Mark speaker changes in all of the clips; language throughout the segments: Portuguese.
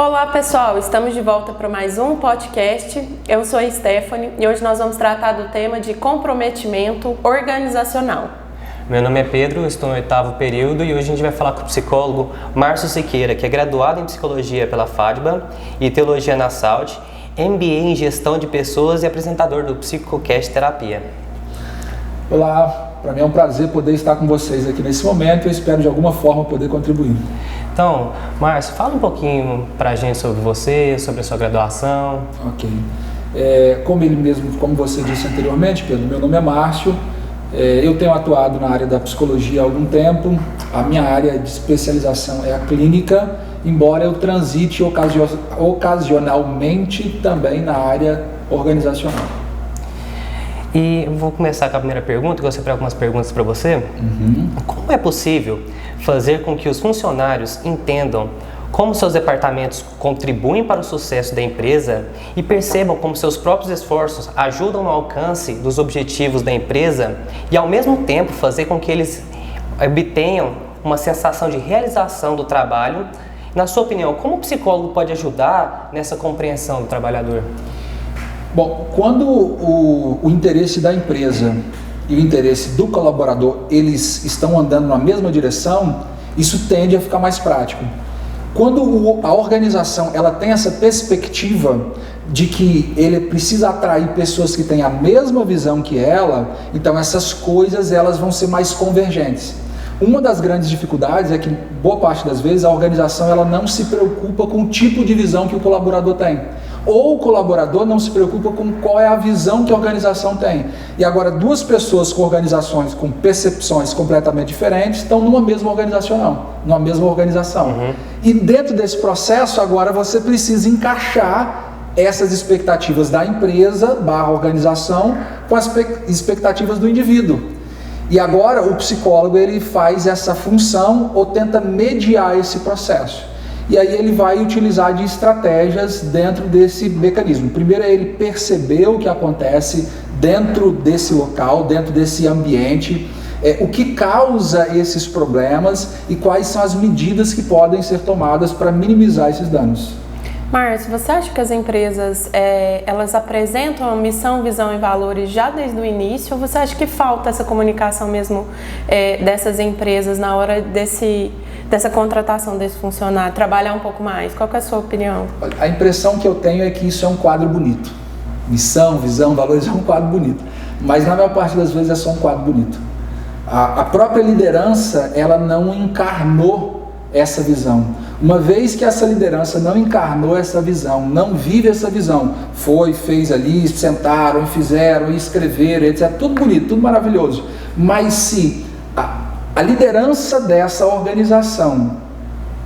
Speaker 1: Olá pessoal, estamos de volta para mais um podcast. Eu sou a Stephanie e hoje nós vamos tratar do tema de comprometimento organizacional.
Speaker 2: Meu nome é Pedro, estou no 8º período e hoje a gente vai falar com o psicólogo Márcio Siqueira, que é graduado em Psicologia pela FADBA e Teologia na Saúde, MBA em Gestão de Pessoas e apresentador do Psicocast Terapia.
Speaker 3: Olá, para mim é um prazer poder estar com vocês aqui nesse momento e eu espero de alguma forma poder contribuir.
Speaker 2: Então, Márcio, fala um pouquinho para a gente sobre você, sobre a sua graduação.
Speaker 3: Ok. Como você disse anteriormente, Pedro, meu nome é Márcio. Eu tenho atuado na área da psicologia há algum tempo. A minha área de especialização é a clínica, embora eu transite ocasionalmente também na área organizacional.
Speaker 2: E eu vou começar com a primeira pergunta, que eu separei algumas perguntas para você. Como é possível fazer com que os funcionários entendam como seus departamentos contribuem para o sucesso da empresa e percebam como seus próprios esforços ajudam no alcance dos objetivos da empresa e, ao mesmo tempo, fazer com que eles obtenham uma sensação de realização do trabalho? Na sua opinião, como o psicólogo pode ajudar nessa compreensão do trabalhador?
Speaker 3: Bom, quando o interesse da empresa e o interesse do colaborador, eles estão andando na mesma direção, isso tende a ficar mais prático. Quando a organização ela tem essa perspectiva de que ele precisa atrair pessoas que têm a mesma visão que ela, então essas coisas elas vão ser mais convergentes. Uma das grandes dificuldades é que, boa parte das vezes, a organização ela não se preocupa com o tipo de visão que o colaborador tem. Ou o colaborador não se preocupa com qual é a visão que a organização tem. E agora, duas pessoas com organizações, com percepções completamente diferentes, estão numa mesma organização. E dentro desse processo, agora você precisa encaixar essas expectativas da empresa, /organização, com as expectativas do indivíduo. E agora o psicólogo ele faz essa função ou tenta mediar esse processo. E aí ele vai utilizar de estratégias dentro desse mecanismo. Primeiro é ele perceber o que acontece dentro desse local, dentro desse ambiente, o que causa esses problemas e quais são as medidas que podem ser tomadas para minimizar esses danos.
Speaker 1: Márcio, você acha que as empresas elas apresentam a missão, visão e valores já desde o início, ou você acha que falta essa comunicação mesmo dessas empresas na hora dessa contratação desse funcionário, trabalhar um pouco mais? Qual que é a sua opinião?
Speaker 3: A impressão que eu tenho é que isso é um quadro bonito. Missão, visão, valores é um quadro bonito, mas na maior parte das vezes é só um quadro bonito. A própria liderança, ela não encarnou essa visão. Uma vez que essa liderança não encarnou essa visão, não vive essa visão, fez ali, sentaram, fizeram, escreveram, etc. Tudo bonito, tudo maravilhoso. Mas se a liderança dessa organização,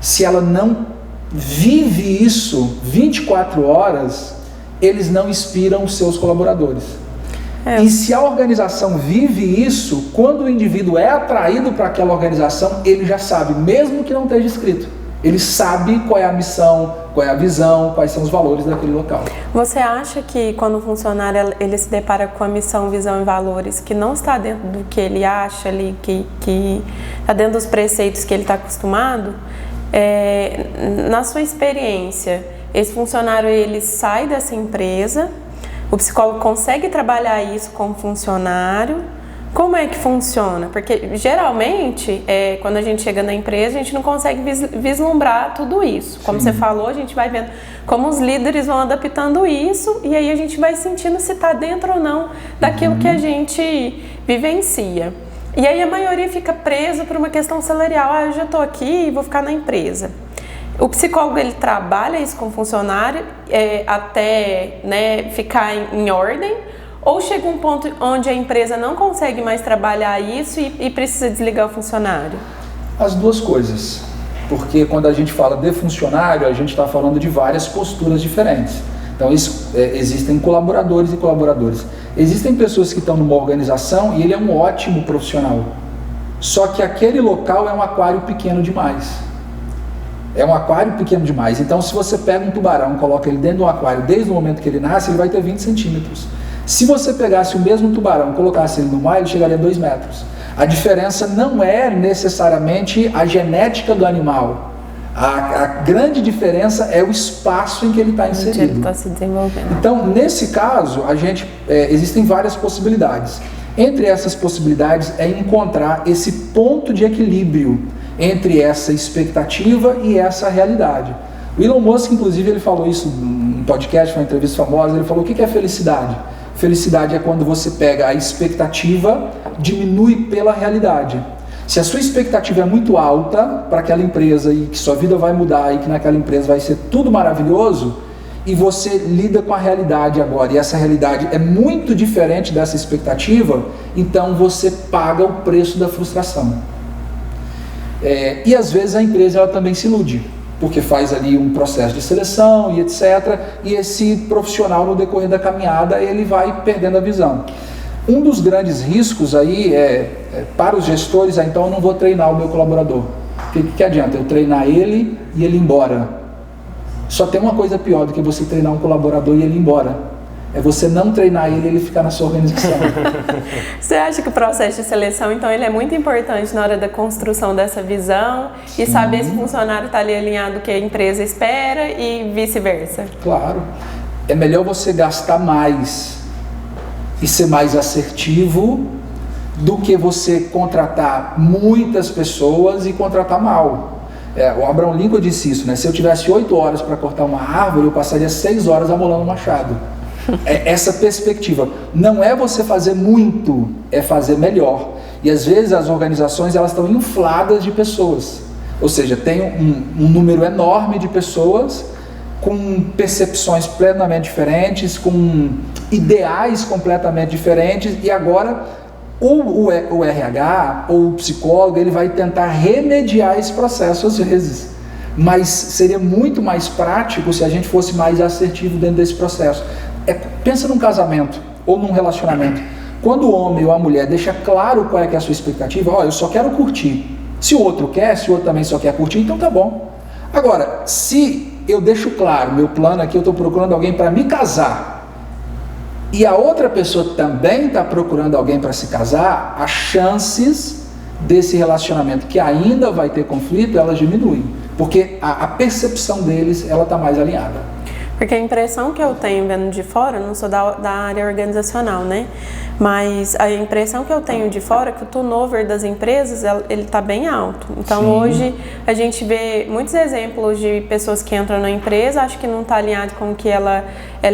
Speaker 3: se ela não vive isso 24 horas, eles não inspiram os seus colaboradores. E se a organização vive isso, quando o indivíduo é atraído para aquela organização, ele já sabe, mesmo que não esteja escrito. Ele sabe qual é a missão, qual é a visão, quais são os valores daquele local.
Speaker 1: Você acha que quando o funcionário ele se depara com a missão, visão e valores que não está dentro do que ele acha ali, que está dentro dos preceitos que ele está acostumado, na sua experiência, esse funcionário ele sai dessa empresa, o psicólogo consegue trabalhar isso com o funcionário? Como é que funciona? Porque geralmente, quando a gente chega na empresa, a gente não consegue vislumbrar tudo isso. Como Você falou, a gente vai vendo como os líderes vão adaptando isso e aí a gente vai sentindo se está dentro ou não daquilo que a gente vivencia. E aí a maioria fica presa por uma questão salarial. Eu já estou aqui e vou ficar na empresa. O psicólogo ele trabalha isso com o funcionário até ficar em ordem, ou chega um ponto onde a empresa não consegue mais trabalhar isso e precisa desligar o funcionário?
Speaker 3: As duas coisas, porque quando a gente fala de funcionário, a gente está falando de várias posturas diferentes. Então existem colaboradores e colaboradores. Existem pessoas que estão numa organização e ele é um ótimo profissional, só que aquele local é um aquário pequeno demais. Então se você pega um tubarão, coloca ele dentro de um aquário, desde o momento que ele nasce, ele vai ter 20 centímetros. Se você pegasse o mesmo tubarão e colocasse ele no mar, ele chegaria a 2 metros. A diferença não é necessariamente a genética do animal. A grande diferença é o espaço em que ele está inserido.
Speaker 1: Ele está se desenvolvendo.
Speaker 3: Então, nesse caso, existem várias possibilidades. Entre essas possibilidades é encontrar esse ponto de equilíbrio entre essa expectativa e essa realidade. O Elon Musk, inclusive, ele falou isso num podcast, uma entrevista famosa, ele falou: o que é felicidade? Felicidade é quando você pega a expectativa, diminui pela realidade. Se a sua expectativa é muito alta para aquela empresa e que sua vida vai mudar e que naquela empresa vai ser tudo maravilhoso, e você lida com a realidade agora, e essa realidade é muito diferente dessa expectativa, então você paga o preço da frustração. E às vezes a empresa ela também se ilude, porque faz ali um processo de seleção e etc. E esse profissional, no decorrer da caminhada, ele vai perdendo a visão. Um dos grandes riscos aí para os gestores então eu não vou treinar o meu colaborador. O que adianta eu treinar ele e ele ir embora? Só tem uma coisa pior do que você treinar um colaborador e ele ir embora. É você não treinar ele e ele ficar na sua organização.
Speaker 1: Você acha que o processo de seleção, então, ele é muito importante na hora da construção dessa visão? Sim. E saber se o funcionário está ali alinhado com o que a empresa espera e vice-versa?
Speaker 3: Claro. É melhor você gastar mais e ser mais assertivo do que você contratar muitas pessoas e contratar mal. O Abraham Lincoln disse isso, né? Se eu tivesse 8 horas para cortar uma árvore, eu passaria 6 horas amolando o machado. Essa perspectiva. Não é você fazer muito, é fazer melhor. E às vezes as organizações elas estão infladas de pessoas. Ou seja, tem um número enorme de pessoas com percepções plenamente diferentes, com ideais completamente diferentes, e agora o RH ou o psicólogo ele vai tentar remediar esse processo às vezes, mas seria muito mais prático se a gente fosse mais assertivo dentro desse processo. Pensa num casamento ou num relacionamento, quando o homem ou a mulher deixa claro qual é que é a sua expectativa, eu só quero curtir, se o outro quer, se o outro também só quer curtir, então tá bom. Agora, se eu deixo claro, meu plano aqui, eu estou procurando alguém para me casar, e a outra pessoa também está procurando alguém para se casar, as chances desse relacionamento que ainda vai ter conflito, elas diminuem, porque a percepção deles, ela está mais alinhada.
Speaker 1: Porque a impressão que eu tenho vendo de fora, não sou da área organizacional, né? Mas a impressão que eu tenho de fora é que o turnover das empresas, ele está bem alto. Então, sim, hoje a gente vê muitos exemplos de pessoas que entram na empresa, acho que não está alinhado com o que ela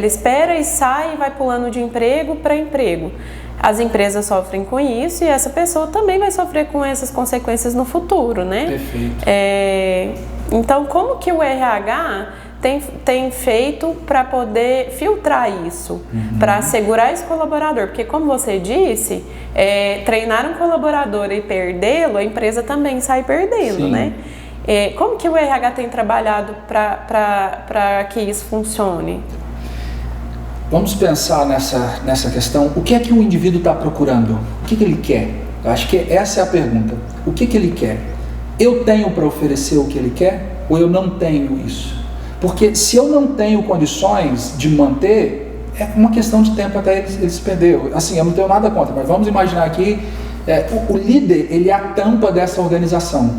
Speaker 1: espera e sai e vai pulando de emprego para emprego. As empresas sofrem com isso e essa pessoa também vai sofrer com essas consequências no futuro, né?
Speaker 3: Perfeito.
Speaker 1: Então, como que o RH tem feito para poder filtrar isso, para assegurar esse colaborador? Porque, como você disse, treinar um colaborador e perdê-lo, a empresa também sai perdendo, sim, né? Como que o RH tem trabalhado para que isso funcione?
Speaker 3: Vamos pensar nessa questão. O que é que o indivíduo está procurando? O que ele quer? Eu acho que essa é a pergunta. O que ele quer? Eu tenho para oferecer o que ele quer ou eu não tenho isso? Porque se eu não tenho condições de manter, é uma questão de tempo até ele se perder. Assim, eu não tenho nada contra, mas vamos imaginar aqui, o líder, ele é a tampa dessa organização.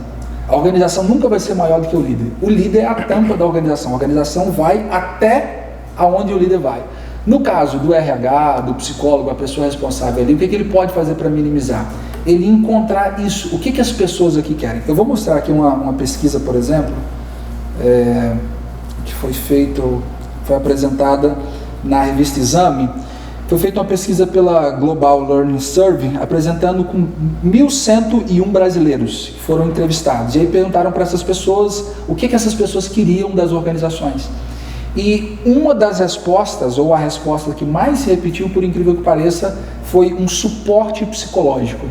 Speaker 3: A organização nunca vai ser maior do que o líder. O líder é a tampa da organização. A organização vai até aonde o líder vai. No caso do RH, do psicólogo, a pessoa responsável ali, o que ele pode fazer para minimizar? Ele encontrar isso. O que as pessoas aqui querem? Eu vou mostrar aqui uma pesquisa, por exemplo, que foi apresentada na revista Exame. Foi feita uma pesquisa pela Global Learning Survey, apresentando com 1.101 brasileiros que foram entrevistados. E aí perguntaram para essas pessoas o que essas pessoas queriam das organizações. E uma das respostas, ou a resposta que mais se repetiu, por incrível que pareça, foi um suporte psicológico.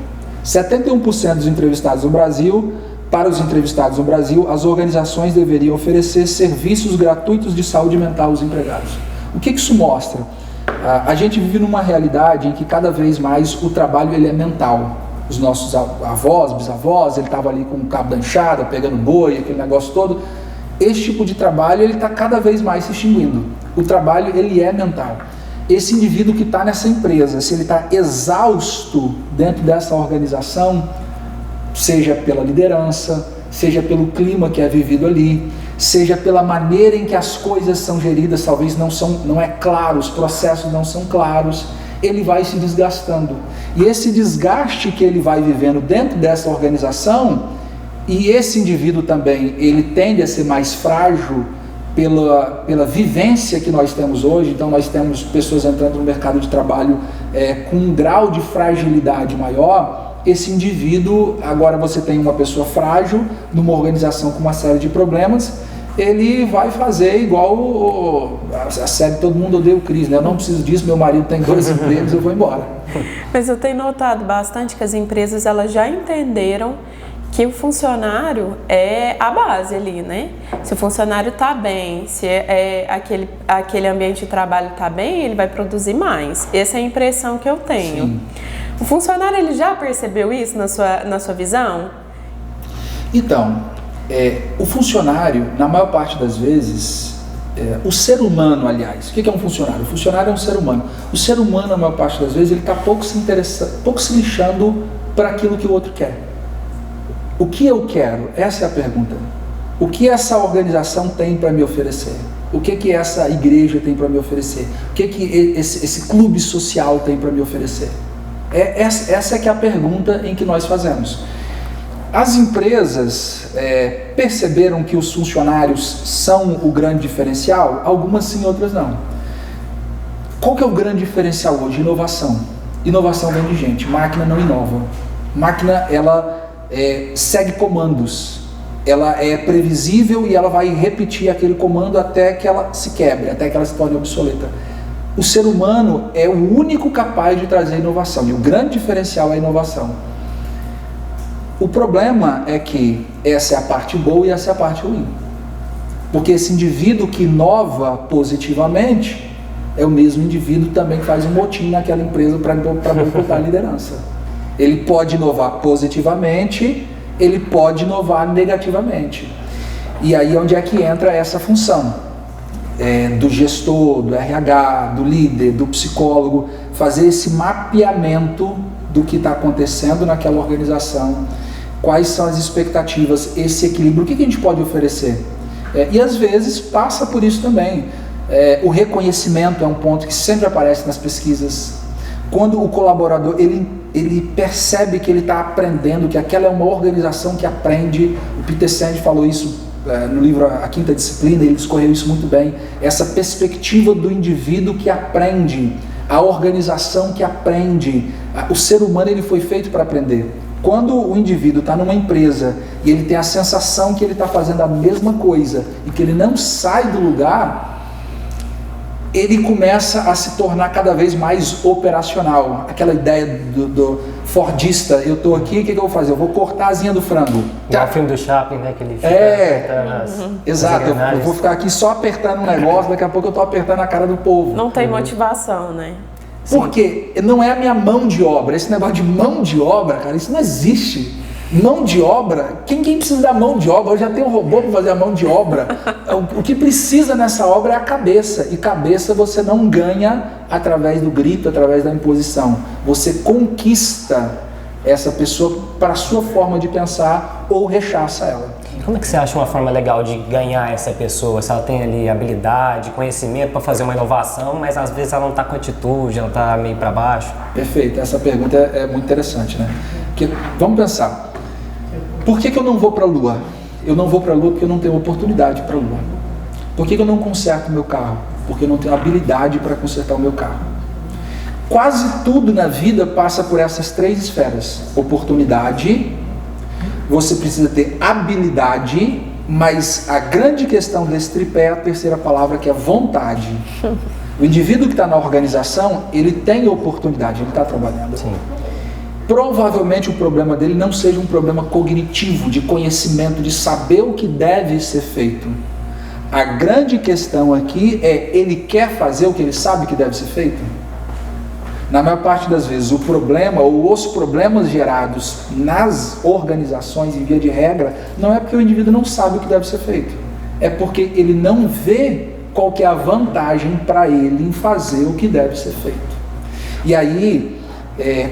Speaker 3: 71% dos entrevistados no Brasil, para os entrevistados no Brasil, as organizações deveriam oferecer serviços gratuitos de saúde mental aos empregados. O que isso mostra? A gente vive numa realidade em que cada vez mais o trabalho ele é mental. Os nossos avós, bisavós, ele estava ali com o cabo da enxada, pegando boi, aquele negócio todo. Esse tipo de trabalho ele está cada vez mais se extinguindo. O trabalho ele é mental. Esse indivíduo que está nessa empresa, se ele está exausto dentro dessa organização, seja pela liderança, seja pelo clima que é vivido ali, seja pela maneira em que as coisas são geridas, talvez não é claro, os processos não são claros, ele vai se desgastando. E esse desgaste que ele vai vivendo dentro dessa organização, e esse indivíduo também, ele tende a ser mais frágil pela vivência que nós temos hoje. Então nós temos pessoas entrando no mercado de trabalho com um grau de fragilidade maior. Esse indivíduo, agora você tem uma pessoa frágil numa organização com uma série de problemas, ele vai fazer igual a série Todo Mundo Odeia o Chris, né? Eu não preciso disso, meu marido tem 2 empregos, eu vou embora.
Speaker 1: Mas eu tenho notado bastante que as empresas elas já entenderam que o funcionário é a base ali, né? Se o funcionário está bem, se aquele ambiente de trabalho está bem, ele vai produzir mais. Essa é a impressão que eu tenho.
Speaker 3: Sim.
Speaker 1: O funcionário, ele já percebeu isso na sua visão?
Speaker 3: Então, o funcionário, na maior parte das vezes, o ser humano, aliás, o que é um funcionário? O funcionário é um ser humano. O ser humano, na maior parte das vezes, ele está pouco se lixando para aquilo que o outro quer. O que eu quero? Essa é a pergunta. O que essa organização tem para me oferecer? O que essa igreja tem para me oferecer? O que esse clube social tem para me oferecer? Essa é que é a pergunta em que nós fazemos. As empresas perceberam que os funcionários são o grande diferencial? Algumas sim, outras não. Qual que é o grande diferencial hoje? Inovação. Inovação vem de gente. Máquina não inova. Máquina, ela segue comandos, ela é previsível e ela vai repetir aquele comando até que ela se quebre, até que ela se torne obsoleta. O ser humano é o único capaz de trazer inovação, e o grande diferencial é a inovação. O problema é que essa é a parte boa e essa é a parte ruim, porque esse indivíduo que inova positivamente é o mesmo indivíduo também que faz um motim naquela empresa para boicotar a liderança. Ele pode inovar positivamente, ele pode inovar negativamente. E aí onde é que entra essa função do gestor, do RH, do líder, do psicólogo, fazer esse mapeamento do que está acontecendo naquela organização, quais são as expectativas, esse equilíbrio, o que a gente pode oferecer. E às vezes passa por isso também. O reconhecimento é um ponto que sempre aparece nas pesquisas. Quando o colaborador ele percebe que ele está aprendendo, que aquela é uma organização que aprende. O Peter Senge falou isso no livro A Quinta Disciplina, ele discorreu isso muito bem, essa perspectiva do indivíduo que aprende, a organização que aprende. O ser humano ele foi feito para aprender. Quando o indivíduo está numa empresa e ele tem a sensação que ele está fazendo a mesma coisa e que ele não sai do lugar, ele começa a se tornar cada vez mais operacional. Aquela ideia do fordista, eu estou aqui, o que eu vou fazer? Eu vou cortar a asinha do frango.
Speaker 2: É o filme do Chaplin, né? Que ele fica
Speaker 3: exato, eu vou ficar aqui só apertando um negócio, daqui a pouco eu estou apertando a cara do povo.
Speaker 1: Não tem motivação, né?
Speaker 3: Porque não é a minha mão de obra. Esse negócio de mão de obra, cara, isso não existe. Mão de obra, quem precisa da mão de obra? Eu já tenho um robô para fazer a mão de obra. O que precisa nessa obra é a cabeça. E cabeça você não ganha através do grito, através da imposição. Você conquista essa pessoa para a sua forma de pensar ou rechaça ela.
Speaker 2: Como é que você acha uma forma legal de ganhar essa pessoa? Se ela tem ali habilidade, conhecimento para fazer uma inovação, mas às vezes ela não está com atitude, ela está meio para baixo?
Speaker 3: Perfeito, essa pergunta é muito interessante, né? Porque, vamos pensar. Por que eu não vou para a Lua? Eu não vou para a Lua porque eu não tenho oportunidade para a Lua. Por que eu não conserto o meu carro? Porque eu não tenho habilidade para consertar o meu carro. Quase tudo na vida passa por essas 3 esferas. Oportunidade, você precisa ter habilidade, mas a grande questão desse tripé é a terceira palavra, que é vontade. O indivíduo que está na organização, ele tem oportunidade, ele está trabalhando.
Speaker 2: Sim.
Speaker 3: Provavelmente o problema dele não seja um problema cognitivo, de conhecimento, de saber o que deve ser feito. A grande questão aqui é, ele quer fazer o que ele sabe que deve ser feito? Na maior parte das vezes, o problema ou os problemas gerados nas organizações, em via de regra, não é porque o indivíduo não sabe o que deve ser feito. É porque ele não vê qual que é a vantagem para ele em fazer o que deve ser feito. E aí,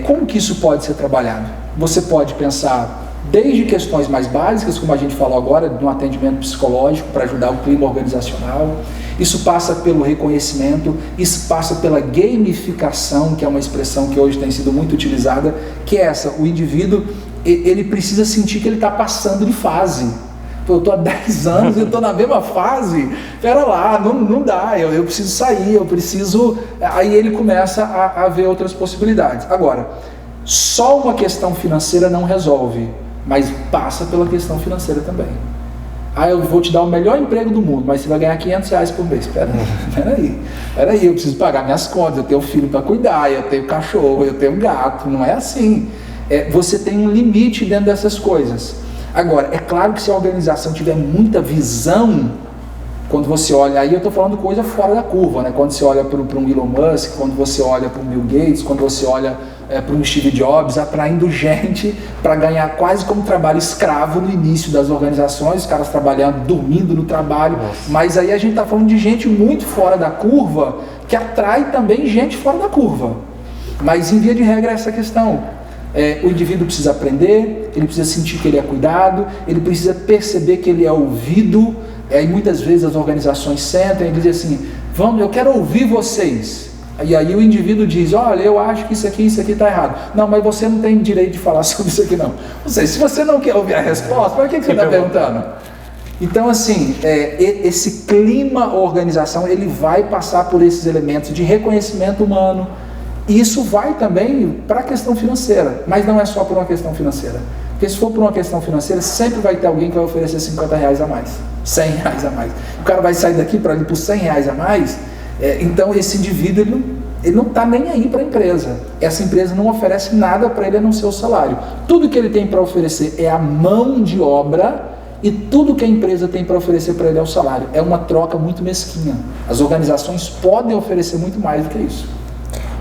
Speaker 3: como que isso pode ser trabalhado? Você pode pensar Desde questões mais básicas, como a gente falou agora, de um atendimento psicológico para ajudar o clima organizacional. Isso passa pelo reconhecimento, isso passa pela gamificação, que é uma expressão que hoje tem sido muito utilizada, que é essa: o indivíduo, ele precisa sentir que ele está passando de fase. Eu estou há 10 anos e eu estou na mesma fase, pera lá, não dá, eu preciso sair, eu preciso... Aí ele começa a ver outras possibilidades. Agora, só uma questão financeira não resolve, mas passa pela questão financeira também. Eu vou te dar o melhor emprego do mundo, mas você vai ganhar R$500 por mês. Peraí, eu preciso pagar minhas contas, eu tenho filho para cuidar, eu tenho cachorro, eu tenho gato, não é assim. Você tem um limite dentro dessas coisas. Agora, é claro que se a organização tiver muita visão, quando você olha, aí eu estou falando coisa fora da curva, né? Quando você olha para um Elon Musk, quando você olha para um Bill Gates, quando você olha para um Steve Jobs, atraindo gente para ganhar quase como trabalho escravo no início das organizações, os caras trabalhando, dormindo no trabalho. Nossa. Mas aí a gente está falando de gente muito fora da curva, que atrai também gente fora da curva. Mas em via de regra é essa questão. O indivíduo precisa aprender, ele precisa sentir que ele é cuidado, ele precisa perceber que ele é ouvido. E muitas vezes as organizações sentam e dizem assim: vamos, eu quero ouvir vocês. E aí o indivíduo diz: olha, eu acho que isso aqui está errado. Não, mas você não tem direito de falar sobre isso aqui não. Ou seja, se você não quer ouvir a resposta, para que você está perguntando? Então assim, esse clima organização, ele vai passar por esses elementos de reconhecimento humano. Isso vai também para a questão financeira, mas não é só por uma questão financeira. Porque se for por uma questão financeira, sempre vai ter alguém que vai oferecer R$50 a mais, R$100 a mais. O cara vai sair daqui para ali por R$100 a mais. Então esse indivíduo, ele não está nem aí para a empresa. Essa empresa não oferece nada para ele a não ser o salário. Tudo que ele tem para oferecer é a mão de obra, e tudo que a empresa tem para oferecer para ele é o salário. É uma troca muito mesquinha. As organizações podem oferecer muito mais do que isso.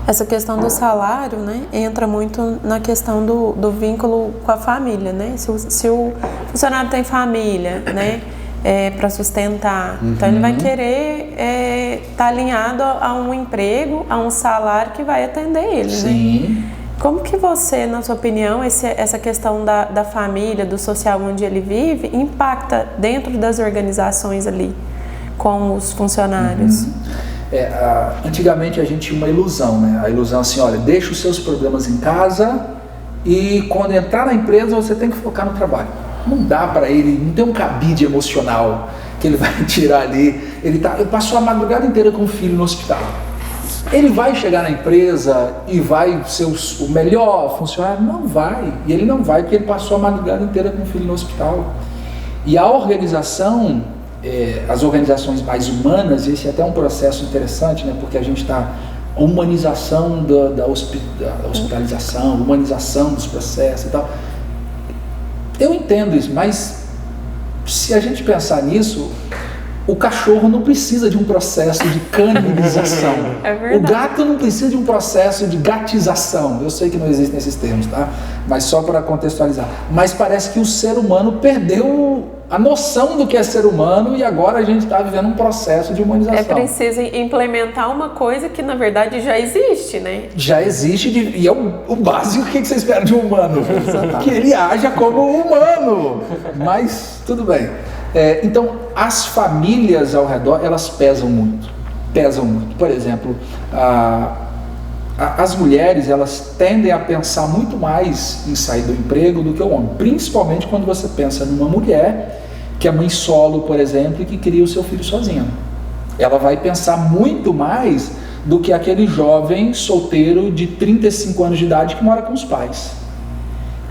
Speaker 1: Essa questão do salário, né, entra muito na questão do vínculo com a família, né? Se o funcionário tem família, né, para sustentar, então ele vai querer estar alinhado a um emprego, a um salário que vai atender ele,
Speaker 3: Sim.
Speaker 1: né? Como que você, na sua opinião, essa questão da família, do social onde ele vive, impacta dentro das organizações ali, com os funcionários?
Speaker 3: Antigamente a gente tinha uma ilusão, né? A ilusão assim: olha, deixa os seus problemas em casa e quando entrar na empresa você tem que focar no trabalho. Não dá para ele, não tem um cabide emocional que ele vai tirar ali. Ele passou a madrugada inteira com o filho no hospital. Ele vai chegar na empresa e vai ser o melhor funcionário? Não vai. E ele não vai porque ele passou a madrugada inteira com o filho no hospital. E a organização, as organizações mais humanas, esse é até um processo interessante, né? Porque a gente está humanização da hospitalização, humanização dos processos e tal. Eu entendo isso, mas se a gente pensar nisso, o cachorro não precisa de um processo de caninização. O gato não precisa de um processo de gatização. Eu sei que não existem esses termos, tá? Mas só para contextualizar. Mas parece que o ser humano perdeu a noção do que é ser humano e agora a gente está vivendo um processo de humanização.
Speaker 1: É preciso implementar uma coisa que na verdade já existe, né?
Speaker 3: Já existe e é o básico. O que você espera de um humano? Que ele haja como humano. Mas tudo bem. Então, as famílias ao redor, elas pesam muito. Por exemplo, as mulheres, elas tendem a pensar muito mais em sair do emprego do que o homem. Principalmente quando você pensa numa mulher que é mãe solo, por exemplo, e que cria o seu filho sozinha. Ela vai pensar muito mais do que aquele jovem solteiro de 35 anos de idade que mora com os pais.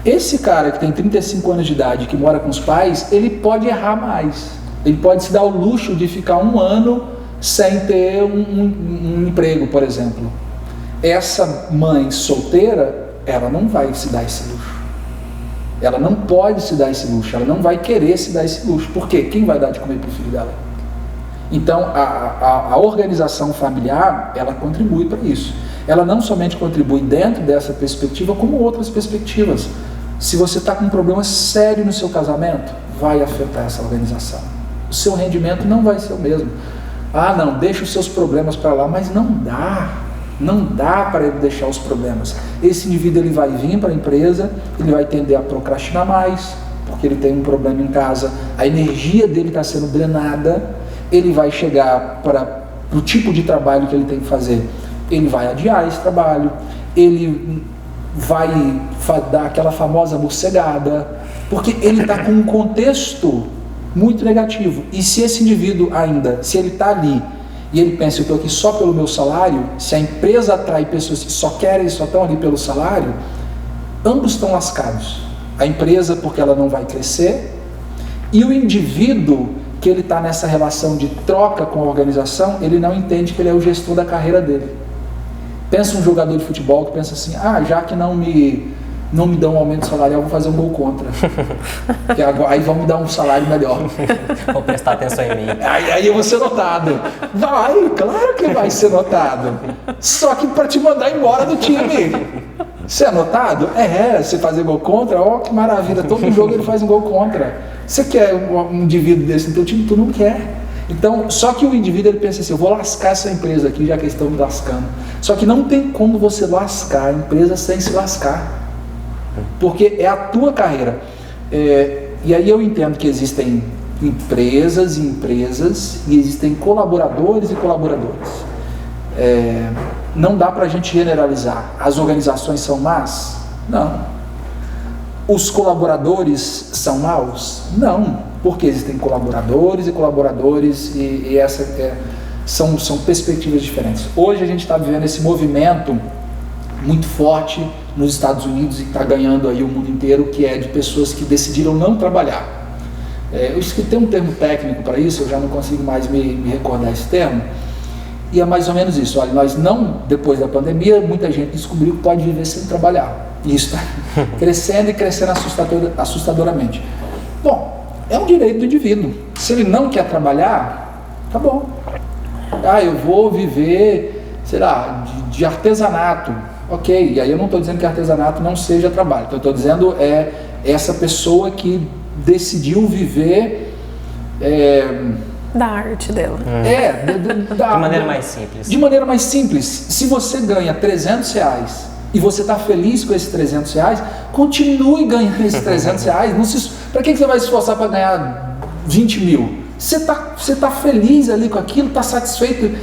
Speaker 3: Esse cara que tem 35 anos de idade, que mora com os pais, ele pode errar mais. Ele pode se dar o luxo de ficar 1 ano sem ter um emprego, por exemplo. Essa mãe solteira, ela não vai se dar esse luxo. Ela não pode se dar esse luxo, ela não vai querer se dar esse luxo. Por quê? Quem vai dar de comer para o filho dela? Então, a organização familiar, ela contribui para isso. Ela não somente contribui dentro dessa perspectiva, como outras perspectivas. Se você está com um problema sério no seu casamento, vai afetar essa organização. O seu rendimento não vai ser o mesmo. Não, deixa os seus problemas para lá, mas não dá. Não dá para ele deixar os problemas. Esse indivíduo ele vai vir para a empresa, ele vai tender a procrastinar mais, porque ele tem um problema em casa, a energia dele está sendo drenada, ele vai chegar para o tipo de trabalho que ele tem que fazer, ele vai adiar esse trabalho, ele vai dar aquela famosa morcegada, porque ele está com um contexto muito negativo. E se esse indivíduo ainda, se ele está ali e ele pensa, eu estou aqui só pelo meu salário, se a empresa atrai pessoas que só querem, só estão ali pelo salário, ambos estão lascados. A empresa porque ela não vai crescer, e o indivíduo que ele está nessa relação de troca com a organização, ele não entende que ele é o gestor da carreira dele. Pensa um jogador de futebol que pensa assim, já que não me dão um aumento salarial, vou fazer um gol contra. Aí vão me dar um salário melhor.
Speaker 2: Vou prestar atenção em mim.
Speaker 3: Aí eu vou ser notado. Vai, claro que vai ser notado. Só que para te mandar embora do time. Você é notado? Você fazer gol contra, que maravilha. Todo jogo ele faz um gol contra. Você quer um indivíduo desse no teu time? Tu não quer. Então, só que o indivíduo ele pensa assim, eu vou lascar essa empresa aqui, já que eles estão me lascando. Só que não tem como você lascar a empresa sem se lascar. Porque é a tua carreira. E aí eu entendo que existem empresas e empresas, e existem colaboradores e colaboradores. Não dá para a gente generalizar. As organizações são más? Não. Os colaboradores são maus? Não. Porque existem colaboradores e colaboradores, e são perspectivas diferentes. Hoje a gente está vivendo esse movimento muito forte nos Estados Unidos e está ganhando aí o mundo inteiro, que é de pessoas que decidiram não trabalhar. Eu escutei um termo técnico para isso, eu já não consigo mais me recordar esse termo, e é mais ou menos isso. Olha, depois da pandemia, muita gente descobriu que pode viver sem trabalhar. E isso está crescendo e crescendo assustadoramente. Bom, é um direito do indivíduo. Se ele não quer trabalhar, tá bom. Eu vou viver, sei lá, de artesanato. Ok, e aí eu não estou dizendo que artesanato não seja trabalho. Eu estou dizendo essa pessoa que decidiu viver
Speaker 1: da arte dela.
Speaker 2: De maneira mais simples.
Speaker 3: De maneira mais simples. Se você ganha R$300 e você está feliz com esses R$300, continue ganhando esses R$300. Para que você vai se esforçar para ganhar 20 mil? Você tá feliz ali com aquilo, está satisfeito?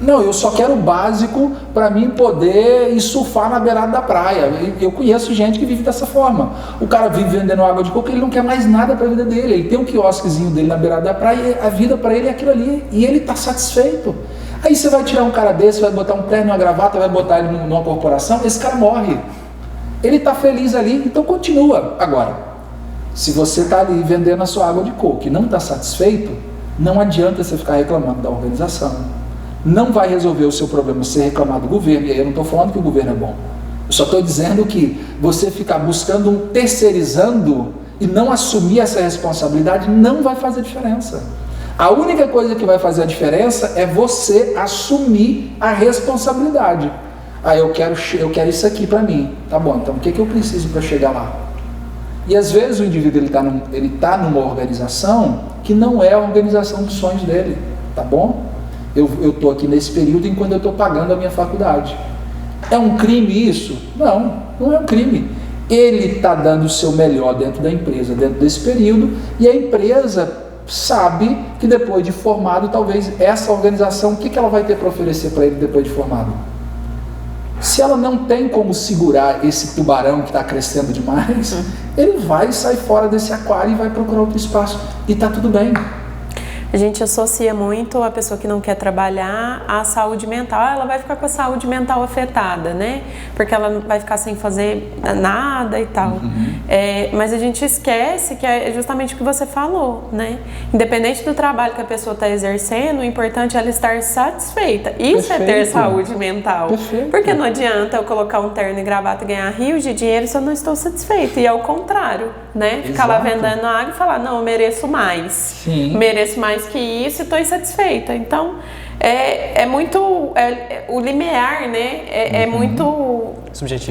Speaker 3: Não, eu só quero o básico para mim poder ir surfar na beirada da praia. Eu conheço gente que vive dessa forma. O cara vive vendendo água de coco, ele não quer mais nada para a vida dele. Ele tem um quiosquezinho dele na beirada da praia e a vida para ele é aquilo ali. E ele está satisfeito. Aí você vai tirar um cara desse, vai botar um terno e uma gravata, vai botar ele numa corporação, esse cara morre. Ele está feliz ali, então continua. Agora, se você está ali vendendo a sua água de coco e não está satisfeito, não adianta você ficar reclamando da organização. Não vai resolver o seu problema se reclamar do governo, e aí eu não estou falando que o governo é bom. Eu só estou dizendo que você ficar buscando terceirizando e não assumir essa responsabilidade não vai fazer diferença. A única coisa que vai fazer a diferença é você assumir a responsabilidade. Eu quero isso aqui para mim. Tá bom, então o que eu preciso para chegar lá? E às vezes o indivíduo ele tá numa organização que não é a organização dos sonhos dele, tá bom? Eu estou aqui nesse período enquanto eu estou pagando a minha faculdade. É um crime isso? Não é um crime. Ele está dando o seu melhor dentro da empresa, dentro desse período, e a empresa sabe que depois de formado, talvez essa organização, o que ela vai ter para oferecer para ele depois de formado? Se ela não tem como segurar esse tubarão que está crescendo demais, ele vai sair fora desse aquário e vai procurar outro espaço. E está tudo bem.
Speaker 1: A gente associa muito a pessoa que não quer trabalhar à saúde mental. Ela vai ficar com a saúde mental afetada, né? Porque ela vai ficar sem fazer nada e tal. Mas a gente esquece que é justamente o que você falou, né? Independente do trabalho que a pessoa está exercendo, o importante é ela estar satisfeita. Isso Perfeito. É ter saúde mental.
Speaker 3: Perfeito.
Speaker 1: Porque não adianta eu colocar um terno e gravata e ganhar rios de dinheiro se eu não estou satisfeita. E é o contrário, né? Ficar lá vendendo água e falar, não, eu mereço mais.
Speaker 3: Sim.
Speaker 1: Mereço mais que isso e estou insatisfeita. Então, é muito, o limiar, né, é muito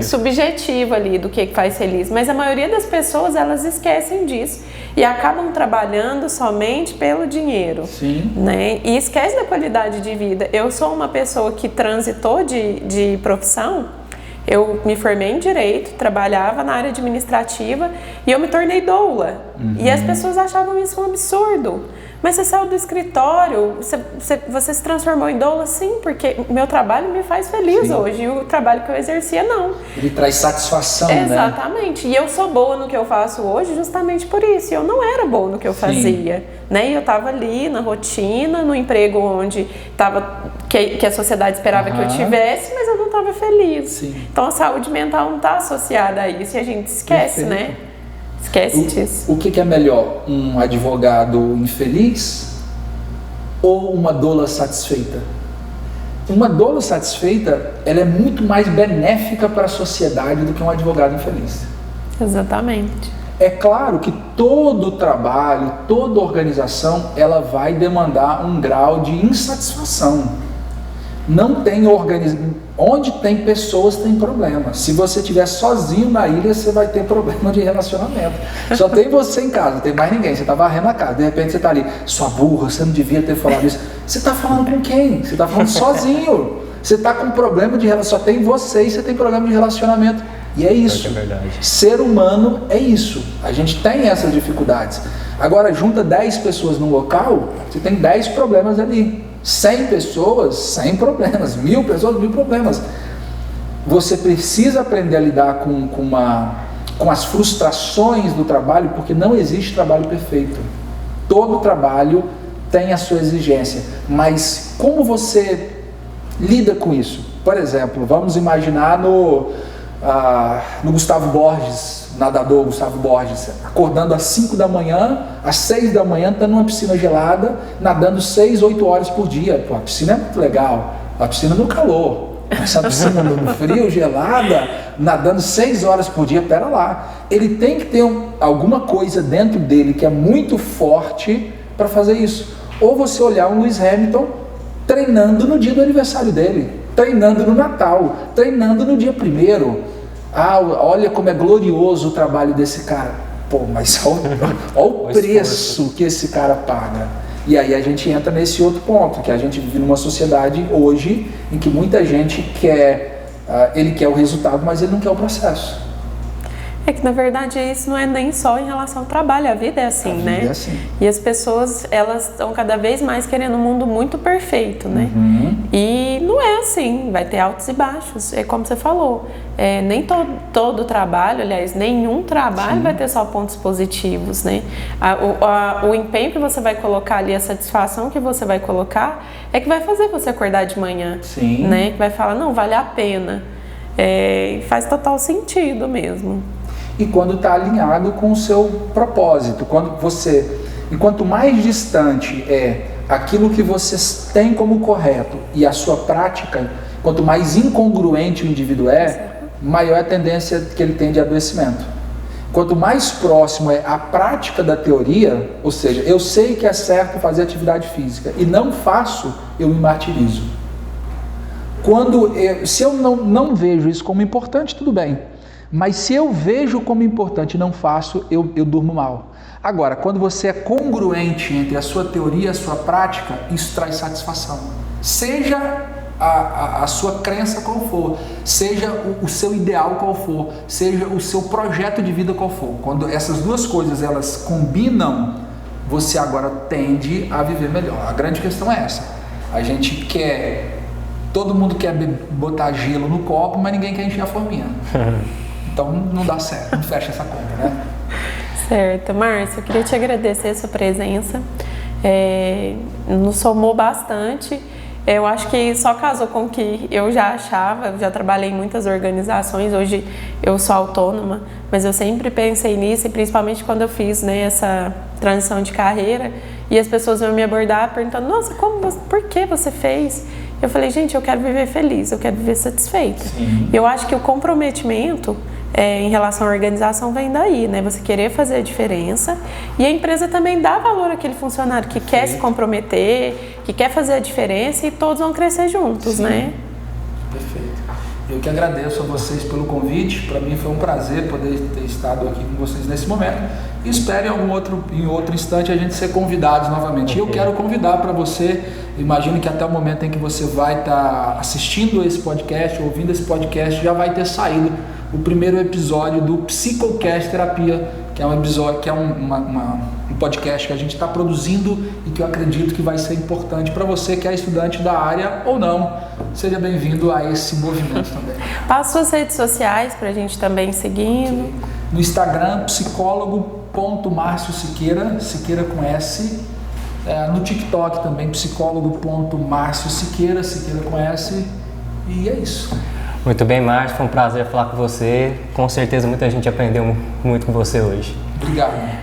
Speaker 1: subjetivo ali do que faz feliz, mas a maioria das pessoas, elas esquecem disso e acabam trabalhando somente pelo dinheiro.
Speaker 3: Sim.
Speaker 1: Né, e esquece da qualidade de vida. Eu sou uma pessoa que transitou de profissão. Eu me formei em Direito, trabalhava na área administrativa e eu me tornei doula. E as pessoas achavam isso um absurdo. Mas você saiu do escritório, você se transformou em doula? Sim, porque meu trabalho me faz feliz hoje. E o trabalho que eu exercia, não.
Speaker 3: Ele traz satisfação, né?
Speaker 1: Exatamente. E eu sou boa no que eu faço hoje justamente por isso. Eu não era boa no que eu fazia. Né? E eu estava ali na rotina, no emprego onde que a sociedade esperava que eu tivesse, mas eu não estava feliz.
Speaker 3: Sim.
Speaker 1: Então a saúde mental não está associada a isso e a gente esquece, né? Esquece disso.
Speaker 3: O que é melhor? Um advogado infeliz ou uma doula satisfeita? Uma doula satisfeita, ela é muito mais benéfica para a sociedade do que um advogado infeliz.
Speaker 1: Exatamente.
Speaker 3: É claro que todo trabalho, toda organização, ela vai demandar um grau de insatisfação. Não tem onde tem pessoas tem problema. Se você estiver sozinho na ilha, você vai ter problema de relacionamento. Só tem você em casa, não tem mais ninguém. Você está varrendo a casa, de repente você está ali, sua burra, você não devia ter falado isso. Você está falando com quem? Você está falando sozinho. Você está com problema de relacionamento, só tem você e você tem problema de relacionamento. E é isso.
Speaker 2: É verdade.
Speaker 3: Ser humano é isso. A gente tem essas dificuldades. Agora, junta 10 pessoas num local, você tem 10 problemas ali. 100 pessoas, 100 problemas. 1000 pessoas, 1000 problemas. Você precisa aprender a lidar com as frustrações do trabalho, porque não existe trabalho perfeito. Todo trabalho tem a sua exigência. Mas como você lida com isso? Por exemplo, vamos imaginar no Gustavo Borges, nadador Gustavo Borges, acordando às 5 da manhã, às 6 da manhã, estando numa piscina gelada, nadando 6, 8 horas por dia. Pô, a piscina é muito legal, a piscina no calor, essa piscina no frio, gelada, nadando 6 horas por dia, pera lá. Ele tem que ter alguma coisa dentro dele que é muito forte para fazer isso. Ou você olhar um Lewis Hamilton treinando no dia do aniversário dele, treinando no Natal, treinando no dia 1º. Olha como é glorioso o trabalho desse cara. Pô, mas olha o preço que esse cara paga. E aí a gente entra nesse outro ponto, que a gente vive numa sociedade hoje em que muita gente ele quer o resultado, mas ele não quer o processo.
Speaker 1: É que na verdade isso não é nem só em relação ao trabalho, a vida é assim, né? É assim. E as pessoas, elas estão cada vez mais querendo um mundo muito perfeito, né? E não é assim, vai ter altos e baixos, é como você falou, nem todo trabalho, aliás, nenhum trabalho vai ter só pontos positivos, né? O empenho que você vai colocar ali, a satisfação que você vai colocar, é que vai fazer você acordar de manhã, né? Que vai falar, não, vale a pena, faz total sentido mesmo.
Speaker 3: E quando está alinhado com o seu propósito, e quanto mais distante é aquilo que você tem como correto e a sua prática, quanto mais incongruente o indivíduo maior é a tendência que ele tem de adoecimento. Quanto mais próximo é a prática da teoria, ou seja, eu sei que é certo fazer atividade física e não faço, eu me martirizo. Se eu não vejo isso como importante, tudo bem. Mas se eu vejo como importante e não faço, eu durmo mal. Agora, quando você é congruente entre a sua teoria e a sua prática, isso traz satisfação. Seja a sua crença qual for, seja o seu ideal qual for, seja o seu projeto de vida qual for. Quando essas duas coisas elas combinam, você agora tende a viver melhor. A grande questão é essa. Todo mundo quer botar gelo no copo, mas ninguém quer encher a forminha. Então não dá certo, não fecha essa conta, né?
Speaker 1: Certo. Márcio, eu queria te agradecer a sua presença, nos somou bastante. Eu acho que só casou com o que eu já achava. Eu já trabalhei em muitas organizações, hoje eu sou autônoma, mas eu sempre pensei nisso, e principalmente quando eu fiz, né, essa transição de carreira, e as pessoas vão me abordar perguntando, nossa, por que você fez? Eu falei, gente, eu quero viver feliz, eu quero viver satisfeita. E eu acho que o comprometimento em relação à organização vem daí, né? Você querer fazer a diferença e a empresa também dá valor àquele funcionário que quer se comprometer, que quer fazer a diferença e todos vão crescer juntos,
Speaker 3: Sim.
Speaker 1: né?
Speaker 3: Perfeito. Eu que agradeço a vocês pelo convite. Para mim foi um prazer poder ter estado aqui com vocês nesse momento. E espero em outro instante a gente ser convidados novamente. E eu quero convidar para você, imagino que até o momento em que você vai estar assistindo esse podcast, ouvindo esse podcast, já vai ter saído o primeiro episódio do Psicocast Terapia, que é um episódio, que é um podcast que a gente está produzindo e que eu acredito que vai ser importante para você que é estudante da área ou não. Seja bem-vindo a esse movimento também.
Speaker 1: Passa suas redes sociais para a gente também seguindo.
Speaker 3: No Instagram, psicólogo.marciosiqueira, Siqueira com S. No TikTok também, psicólogo.marciosiqueira, Siqueira com S. E é isso.
Speaker 2: Muito bem, Márcio, foi um prazer falar com você. Com certeza muita gente aprendeu muito com você hoje.
Speaker 3: Obrigado.